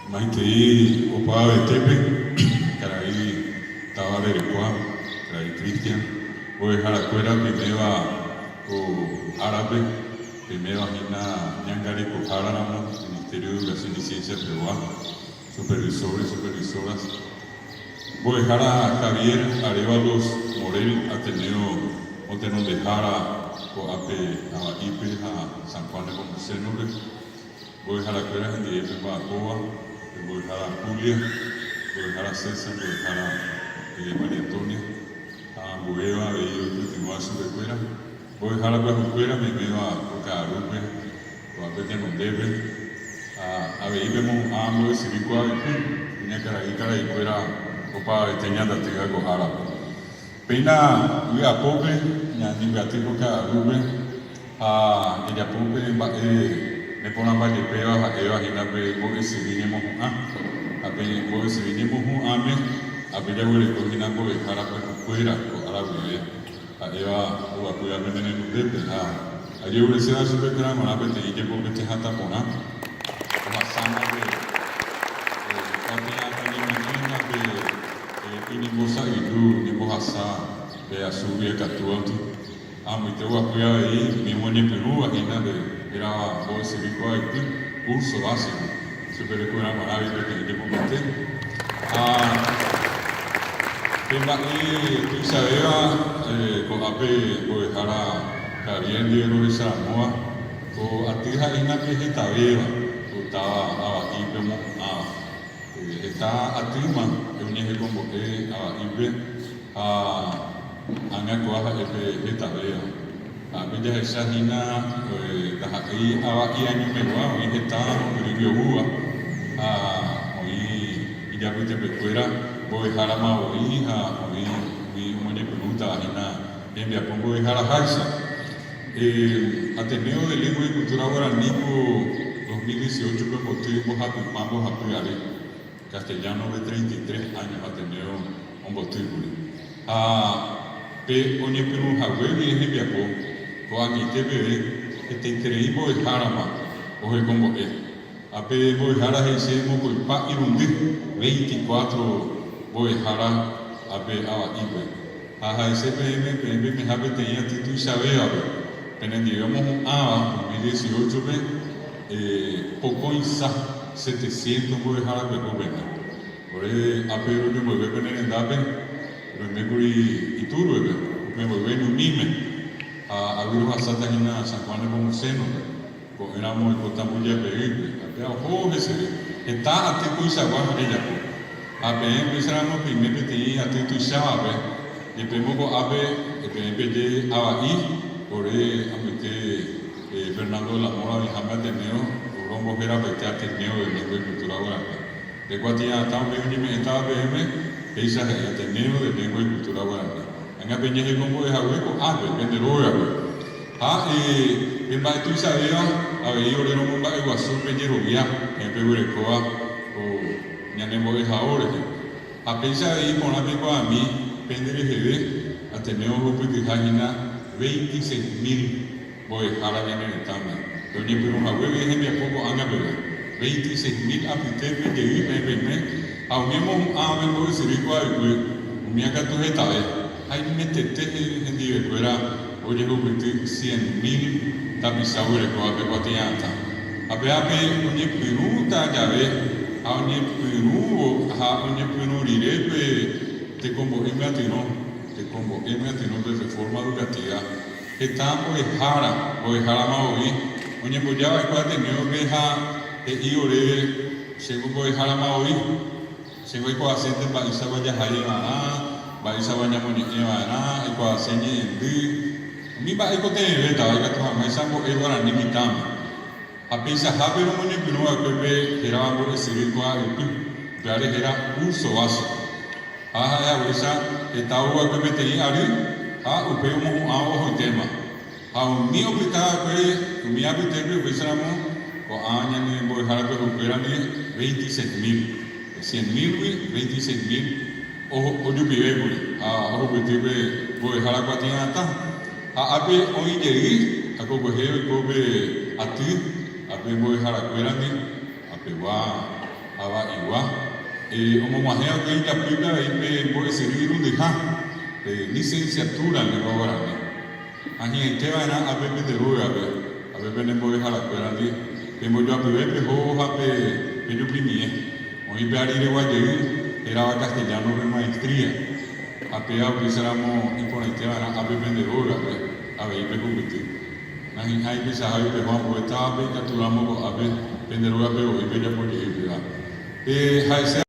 Maitei opa betepe, carai tabarerecoa, carai Cristian, o jaracuera primeva o árabe, primeva hina ñangareco jararamo, Ministerio de Educación y Ciencia Peruana, supervisores, supervisoras. Voy a Javier Arevalos Morel, Ateneo Montenon de Jara, o Ape Ipe, a San Juan de Pomoceno. Voy a la cuera de Epe Bacoa, voy a Julia, voy a César, voy a María Antonia, a Bueva, Bello, continúa su cuera. Voy a la cuera, me veo a Carupe, o a Pete Mondebe, a Beibemo, a Ambo de Siricua, y una cara y cuera, opa, tenía la tega cojara. Pena, voy a Pope, ni me atico Carupe, a ella Pope, me ponen para que pega a Eva y la ve, porque si vinimos a ver, porque si vinimos a ver, a ver, yo le cogí una cosa para fuera, o a la vida, a Eva, o a cuidarme en el depe, a yo le decía a su pequeña mona, pero te dije porque te jata pona, la sana de cosa y tú, ni vos de azul y catuanti, a mi te voy a cuidar ahí, mi buen Perú, aquí nada de era hoy se dijo aquí curso básico super escuela maravilla que comenté tema y sabía con ape o dejara Javier Diego de Samoa o atija ina que está viva o estaba aquí como está atima un eje como que ibe anga coaja está viva a veces esa hina ahí año me va hoy está muy viuda hoy ya que te recuerda voy a dejar a hoy una pregunta hina en la pongo dejar a Jaisa Ateneo de Lengua y Cultura Guaraní 2018 como tuvimos a cuidar castellano de 33 años Ateneo un botíbulo pe oye pero Javier y es viajó Coaqui TV, este increíble de Jarama, oje como es. Ape Bojara hicimos con pa irundi 24 Bojara ape aba ibe. Aja SPM PM me habe tenía título y sabía pero digamos aba 2018 poco insa 700 Bojara pero venga. Por ape yo me voy a poner en dape, pero me voy y tú me voy a unirme. A virus asata hina San Juan de Pomoceno, pues éramos importantes ya pedir, había jóvenes, está a ti con Isaguán ella, a ver, empezamos primero que a ti tu Isabe, y primero a ver, de Abaí, por ahí, a Fernando de la Mora, Vijama Ateneo, por un mujer a ver Ateneo de Lengua y Cultura Guaraní. De Guatia, estaba BM, esa es Ateneo de Lengua y Cultura Guaraní. En el peñeje como de Jahueco, vendedor, en Baito Isabela, había ordenado un baile guasú, peñero vía, en Pegurecoa, o Ñanemo de Jaore. A pesar de ir con la pico a mí, Pendere GB, Ateneo Grupo de Jagina, 26.000 voy a la bien en el Tama. Pero ni por un Jahueco, es en poco, anga, 26.000 apitetes de ir en el a unimos a Amengo de Sirico a un miaca tu jetave. Hay metete en divercuera, oye, que 100.000 tapizados de coape guatianta. A ver, oye, Perú, ya ve, a oye, Perú, diré, te convoqué de reforma educativa. Estamos de Jara, o de Jara Maoí, oye, pues ya va a tener que ir, según de Jara Maoí, según el acento de Paisa Vallajaya, Baisa Banyamoni Ewana, Equa Senye, Mi ba Ecote, Veta, Maisambo Ewana Nimitam. A Pisa Habero Monipino, a Pepe, Gerabo, Siriqua, Gare Gera, Urso Vaso. A Wesa, Etau, a Pepe Teiari, a Upemo, a Ojo Tema. A un mío Pita, mi habitante, Besamo, o Añan, Bojara, Uperani, 26.000. 100.000, 26.000. O yo vive a objetivo voy a dejar a Guatiata a ape hoy llegué a coger y coge a ti a pe voy a dejar a cuerani a pe va aba igual. Omomajea que hay tapita ahí puede seguir un deja licenciatura en lengua guaraní. Aquí en que van a ver de rueda a ver venimos a la escuela allí. Hemos yo a ver que hoja pe yo primie. Hoy pe ari de guayé era castellano de maestría. A pe a que seramos imponente a ver de rueda a ver pe convertir. Aquí hay que saber que vamos a estar capturamos a ver de rueda pe hoy pe ya por llegar.